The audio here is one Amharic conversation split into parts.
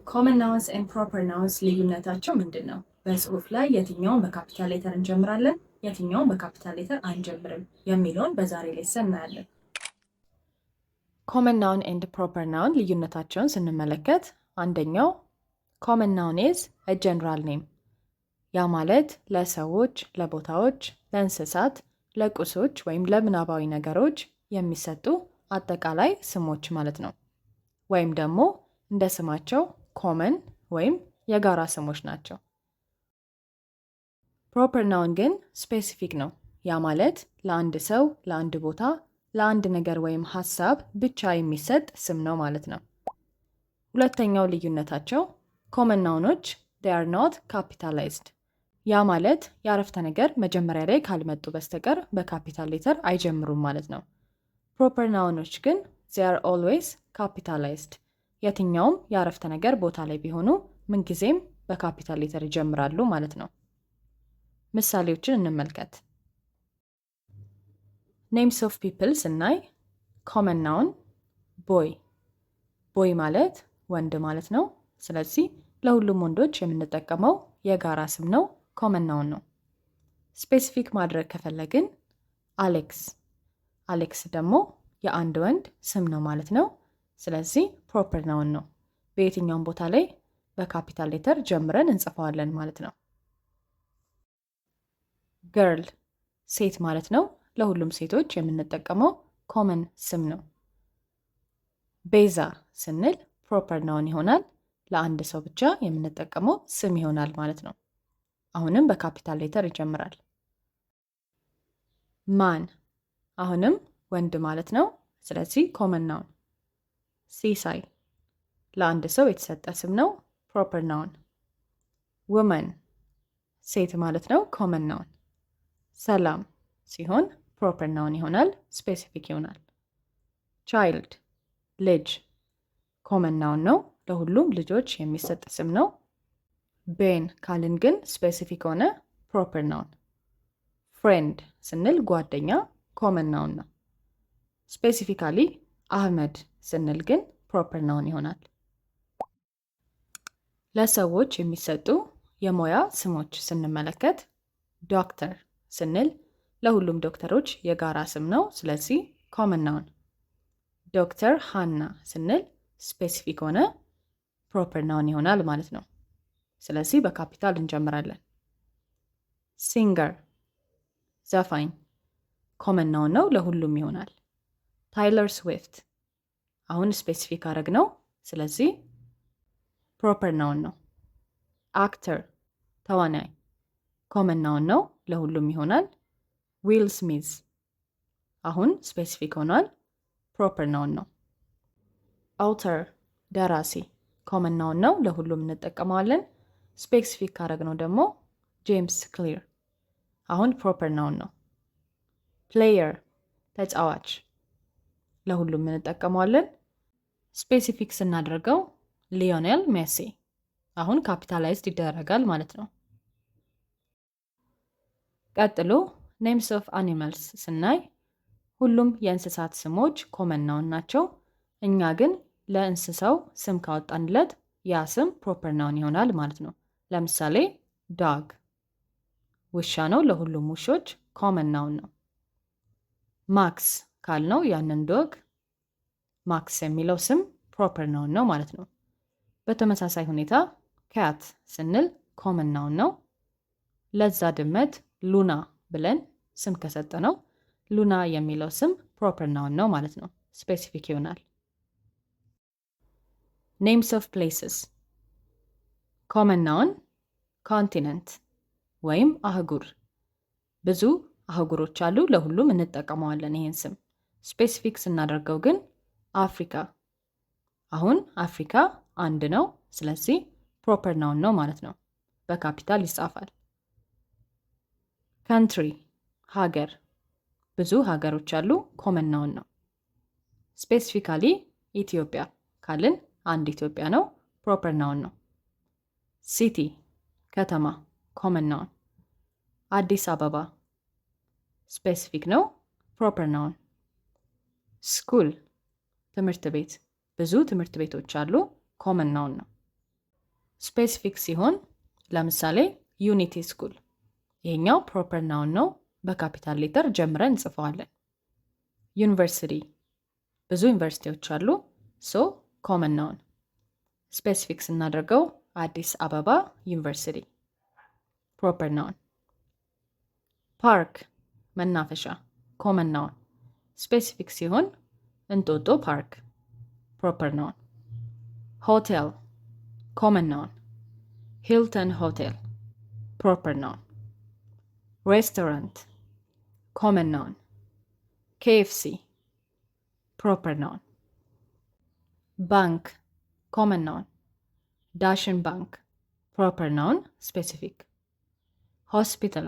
ኮመን ናውንስ ኤንድ ፕሮፐር ናውንስ ልዩነታቸው ምንድን ነው? በጽሁፍ ላይ የትኛውን በካፒታል ሌተር እንጀምራለን፣ የትኛውን በካፒታል ሌተር አንጀምርም የሚለውን በዛሬ ሌሰን እናያለን። ኮመን ናውን ኤንድ ፕሮፐር ናውን ልዩነታቸውን ስንመለከት አንደኛው ኮመን ናውን ኢዝ አ ጀነራል ኔም፣ ያ ማለት ለሰዎች፣ ለቦታዎች፣ ለእንስሳት፣ ለቁሶች ወይም ለምናባዊ ነገሮች የሚሰጡ አጠቃላይ ስሞች ማለት ነው። ወይም ደግሞ እንደ ስማቸው ኮመን ወይም የጋራ ስሞች ናቸው። ፕሮፐር ናውን ግን ስፔሲፊክ ነው። ያ ማለት ለአንድ ሰው፣ ለአንድ ቦታ፣ ለአንድ ነገር ወይም ሀሳብ ብቻ የሚሰጥ ስም ነው ማለት ነው። ሁለተኛው ልዩነታቸው ኮመን ናውኖች they are not capitalized፣ ያ ማለት የአረፍተ ነገር መጀመሪያ ላይ ካልመጡ በስተቀር በካፒታል ሌተር አይጀምሩም ማለት ነው። ፕሮፐር ናውኖች ግን they are always capitalized፣ የትኛውም የአረፍተ ነገር ቦታ ላይ ቢሆኑ ምንጊዜም በካፒታል ሌተር ይጀምራሉ ማለት ነው። ምሳሌዎችን እንመልከት። ኔምስ ኦፍ ፒፕል ስናይ ኮመን ናውን ቦይ፣ ቦይ ማለት ወንድ ማለት ነው። ስለዚህ ለሁሉም ወንዶች የምንጠቀመው የጋራ ስም ነው፣ ኮመን ናውን ነው። ስፔሲፊክ ማድረግ ከፈለግን አሌክስ፣ አሌክስ ደግሞ የአንድ ወንድ ስም ነው ማለት ነው። ስለዚህ ፕሮፐር ናውን ነው። በየትኛውም ቦታ ላይ በካፒታል ሌተር ጀምረን እንጽፈዋለን ማለት ነው። ገርል ሴት ማለት ነው። ለሁሉም ሴቶች የምንጠቀመው ኮመን ስም ነው። ቤዛ ስንል ፕሮፐር ናውን ይሆናል። ለአንድ ሰው ብቻ የምንጠቀመው ስም ይሆናል ማለት ነው። አሁንም በካፒታል ሌተር ይጀምራል። ማን አሁንም ወንድ ማለት ነው። ስለዚህ ኮመን ናውን። ሲሳይ ለአንድ ሰው የተሰጠ ስም ነው፣ ፕሮፐር ናውን። ውመን ሴት ማለት ነው፣ ኮመን ናውን። ሰላም ሲሆን ፕሮፐር ናውን ይሆናል፣ ስፔሲፊክ ይሆናል። ቻይልድ ልጅ ኮመን ናውን ነው፣ ለሁሉም ልጆች የሚሰጥ ስም ነው። ቤን ካልን ግን ስፔሲፊክ ሆነ፣ ፕሮፐር ናውን። ፍሬንድ ስንል ጓደኛ ኮመን ናውን ነው። ስፔሲፊካሊ አህመድ ስንል ግን ፕሮፐር ናውን ይሆናል። ለሰዎች የሚሰጡ የሙያ ስሞች ስንመለከት ዶክተር ስንል ለሁሉም ዶክተሮች የጋራ ስም ነው፣ ስለዚህ ኮመን ናውን። ዶክተር ሃና ስንል ስፔሲፊክ ሆነ፣ ፕሮፐር ናውን ይሆናል ማለት ነው። ስለዚህ በካፒታል እንጀምራለን። ሲንገር ዘፋኝ ኮመን ናውን ነው፣ ለሁሉም ይሆናል። ታይለር ስዊፍት አሁን ስፔሲፊክ አረግ ነው፣ ስለዚህ ፕሮፐር ናውን ነው። አክተር ተዋናይ ኮመን ናውን ነው፣ ለሁሉም ይሆናል። ዊል ስሚዝ አሁን ስፔሲፊክ ሆኗል፣ ፕሮፐር ናውን ነው። አውተር ደራሲ ኮመን ናውን ነው፣ ለሁሉም እንጠቀመዋለን። ስፔሲፊክ ካረግ ነው ደግሞ ጄምስ ክሊር አሁን ፕሮፐር ናውን ነው። ፕሌየር ተጫዋች ለሁሉም እንጠቀመዋለን። ስፔሲፊክ ስናደርገው ሊዮኔል ሜሲ አሁን ካፒታላይዝድ ይደረጋል ማለት ነው። ቀጥሎ ኔምስ ኦፍ አኒማልስ ስናይ ሁሉም የእንስሳት ስሞች ኮመን ናውን ናቸው። እኛ ግን ለእንስሳው ስም ካወጣንለት ያ ስም ፕሮፐር ናውን ይሆናል ማለት ነው። ለምሳሌ ዶግ ውሻ ነው፣ ለሁሉም ውሾች ኮመን ናውን ነው። ማክስ ካልነው ያንን ዶግ ማክስ የሚለው ስም ፕሮፐር ናውን ነው ማለት ነው። በተመሳሳይ ሁኔታ ካት ስንል ኮመን ናውን ነው። ለዛ ድመት ሉና ብለን ስም ከሰጠነው ሉና የሚለው ስም ፕሮፐር ናውን ነው ማለት ነው፣ ስፔሲፊክ ይሆናል። ኔምስ ኦፍ ፕሌስስ ኮመን ናውን ኮንቲነንት ወይም አህጉር፣ ብዙ አህጉሮች አሉ፣ ለሁሉም እንጠቀመዋለን ይሄን ስም። ስፔሲፊክ ስናደርገው ግን አፍሪካ አሁን አፍሪካ አንድ ነው፣ ስለዚህ ፕሮፐር ናውን ነው ማለት ነው፣ በካፒታል ይጻፋል። ካንትሪ ሀገር፣ ብዙ ሀገሮች አሉ፣ ኮመን ናውን ነው። ስፔሲፊካሊ ኢትዮጵያ ካልን አንድ ኢትዮጵያ ነው፣ ፕሮፐር ናውን ነው። ሲቲ ከተማ ኮመን ናውን። አዲስ አበባ ስፔሲፊክ ነው፣ ፕሮፐር ናውን። ስኩል ትምህርት ቤት፣ ብዙ ትምህርት ቤቶች አሉ፣ ኮመን ናውን ነው። ስፔሲፊክ ሲሆን ለምሳሌ ዩኒቲ ስኩል፣ ይሄኛው ፕሮፐር ናውን ነው። በካፒታል ሌተር ጀምረን እንጽፈዋለን። ዩኒቨርሲቲ፣ ብዙ ዩኒቨርሲቲዎች አሉ። ሶ ኮመን ናውን። ስፔሲፊክ ስናደርገው አዲስ አበባ ዩኒቨርሲቲ፣ ፕሮፐር ናውን። ፓርክ፣ መናፈሻ፣ ኮመን ናውን። ስፔሲፊክ ሲሆን እንጦጦ ፓርክ፣ ፕሮፐር ናውን። ሆቴል፣ ኮመን ናውን። ሂልተን ሆቴል፣ ፕሮፐር ናውን። ሬስቶራንት፣ ኮመን ናውን። KFC፣ ፕሮፐር ናውን። ባንክ፣ ኮመን ናውን። ዳሽን ባንክ፣ ፕሮፐር ናውን ስፔሲፊክ። ሆስፒታል፣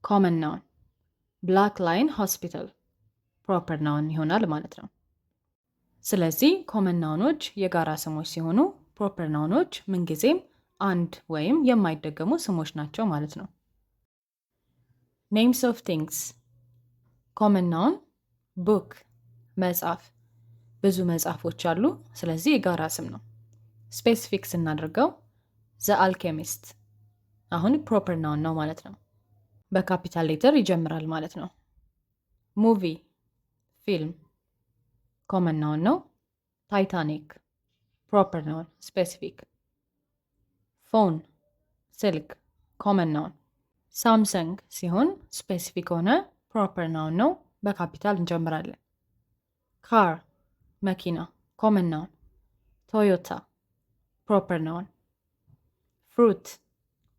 ኮመን ናውን። ብላክ ላይን ሆስፒታል፣ ፕሮፐር ናውን ይሆናል ማለት ነው። ስለዚህ ኮመን ናውኖች የጋራ ስሞች ሲሆኑ ፕሮፐር ናውኖች ምንጊዜም አንድ ወይም የማይደገሙ ስሞች ናቸው ማለት ነው። ኔምስ ኦፍ ቲንግስ። ኮመን ናውን ቡክ፣ መጽሐፍ፣ ብዙ መጽሐፎች አሉ። ስለዚህ የጋራ ስም ነው። ስፔሲፊክ ስናደርገው ዘ አልኬሚስት፣ አሁን ፕሮፐር ናውን ነው ማለት ነው። በካፒታል ሌተር ይጀምራል ማለት ነው። ሙቪ፣ ፊልም፣ ኮመን ናውን ነው። ታይታኒክ፣ ፕሮፐር ናውን ስፔሲፊክ። ፎን፣ ስልክ፣ ኮመን ናውን። ሳምሰንግ ሲሆን ስፔሲፊክ ሆነ ፕሮፐር ናውን ነው። በካፒታል እንጀምራለን። ካር፣ መኪና፣ ኮመን ናውን። ቶዮታ፣ ፕሮፐር ናውን። ፍሩት፣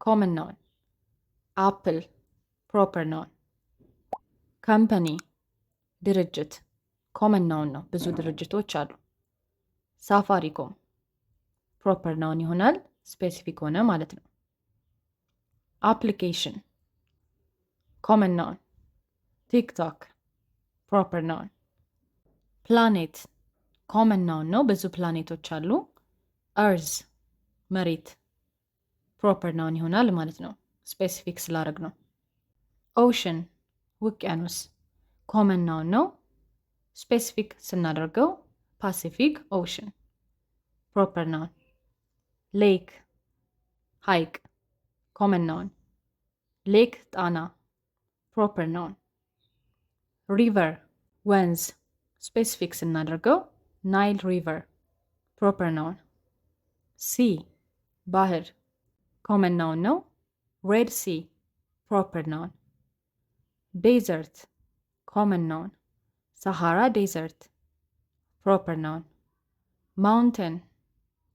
ኮመን ናውን። አፕል፣ ፕሮፐር ናውን። ካምፓኒ፣ ድርጅት፣ ኮመን ናውን ነው። ብዙ ድርጅቶች አሉ። ሳፋሪኮም፣ ፕሮፐር ናውን ይሆናል። ስፔሲፊክ ሆነ ማለት ነው። አፕሊኬሽን፣ ኮመን ናውን። ቲክቶክ፣ ፕሮፐር ናውን። ፕላኔት፣ ኮመን ናውን ነው። ብዙ ፕላኔቶች አሉ። እርዝ፣ መሬት፣ ፕሮፐር ናውን ይሆናል ማለት ነው። ስፔሲፊክ ስላደረግ ነው። ኦሽን፣ ውቅያኖስ፣ ኮመን ናውን ነው። ስፔሲፊክ ስናደርገው ፓሲፊክ ኦሽን፣ ፕሮፐር ናውን። ሌክ፣ ሐይቅ፣ ኮመን ናውን። ሌክ ጣና፣ ፕሮፐር ናውን። ሪቨር፣ ወንዝ፣ ስፔሲፊክ ስናደርገው ናይል ሪቨር፣ ፕሮፐር ናውን። ሲ፣ ባህር፣ ኮመን ናውን ነው። ሬድ ሲ፣ ፕሮፐር ናውን። ዴዘርት፣ ኮመን ናውን። ሳሃራ ዴዘርት፣ ፕሮፐር ናውን። ማውንቴን፣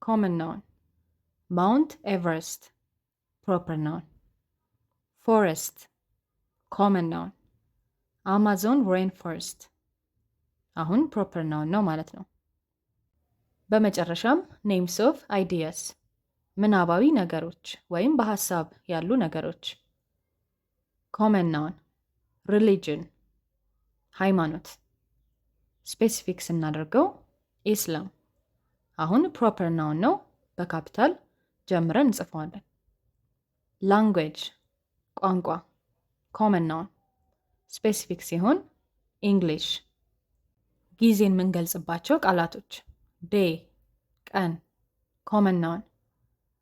ኮመን ናውን። ማውንት ኤቨረስት፣ ፕሮፐር ናውን። ፎረስት፣ ኮመን ናውን። አማዞን ሬን ፎረስት፣ አሁን ፕሮፐር ናውን ነው ማለት ነው። በመጨረሻም ኔምስ ኦፍ አይዲያስ፣ ምናባዊ ነገሮች ወይም በሀሳብ ያሉ ነገሮች። ኮመን ናውን ሪሊጅን፣ ሃይማኖት። ስፔሲፊክ ስናደርገው ኢስላም፣ አሁን ፕሮፐር ናውን ነው። በካፒታል ጀምረን እንጽፈዋለን። ላንጉዌጅ፣ ቋንቋ፣ ኮመን ናውን። ስፔሲፊክ ሲሆን ኢንግሊሽ። ጊዜን የምንገልጽባቸው ቃላቶች ዴይ፣ ቀን፣ ኮመን ናውን።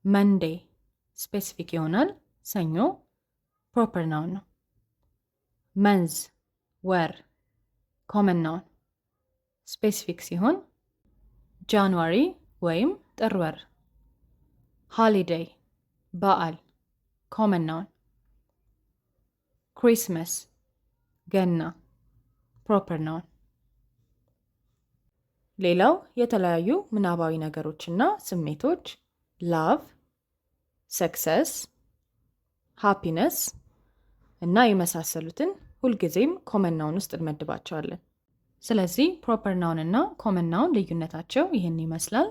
መንዴ ስፔሲፊክ ይሆናል። ሰኞ ፕሮፐር ናውን ነው። መንዝ፣ ወር፣ ኮመን ናውን። ስፔሲፊክ ሲሆን ጃንዋሪ ወይም ጥር ወር። ሃሊዴይ፣ በዓል፣ ኮመን ናውን። ክሪስመስ፣ ገና፣ ፕሮፐር ናውን። ሌላው የተለያዩ ምናባዊ ነገሮችና ስሜቶች ላቭ፣ ሰክሰስ፣ ሃፒነስ እና የመሳሰሉትን ሁልጊዜም ኮመን ናውን ውስጥ እንመድባቸዋለን። ስለዚህ ፕሮፐር ናውን እና ኮመን ናውን ልዩነታቸው ይህን ይመስላል።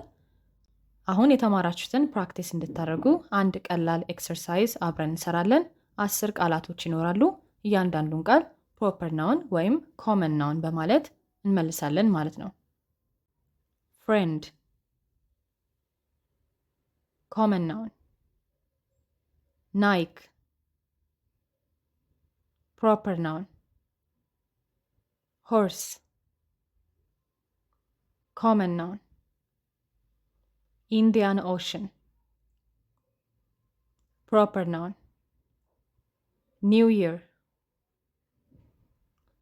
አሁን የተማራችሁትን ፕራክቲስ እንድታደርጉ አንድ ቀላል ኤክሰርሳይዝ አብረን እንሰራለን። 10 ቃላቶች ይኖራሉ። እያንዳንዱን ቃል ፕሮፐር ናውን ወይም ኮመን ናውን በማለት እንመልሳለን ማለት ነው። ፍሬንድ፣ ኮመን ናውን። ናይክ፣ ፕሮፐር ናውን። ሆርስ፣ ኮመን ናውን። ኢንዲያን ኦሽን፣ proper noun. New year,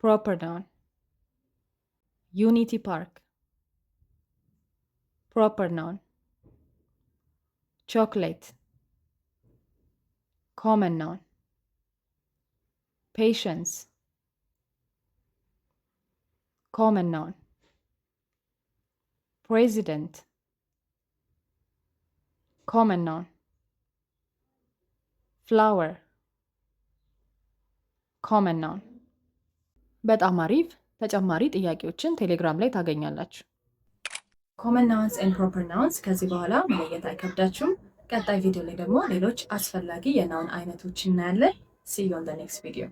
proper noun. Unity Park, proper noun. Chocolate, common noun. Patience, common noun. President, common noun. Flower, common noun. በጣም አሪፍ። ተጨማሪ ጥያቄዎችን ቴሌግራም ላይ ታገኛላችሁ። ኮመን ናውንስ ኤንድ ፕሮፐር ናውንስ ከዚህ በኋላ መለየት አይከብዳችሁም። ቀጣይ ቪዲዮ ላይ ደግሞ ሌሎች አስፈላጊ የናውን አይነቶች እናያለን። ሲ ዩ ኦን ዘ ኔክስት ቪዲዮ።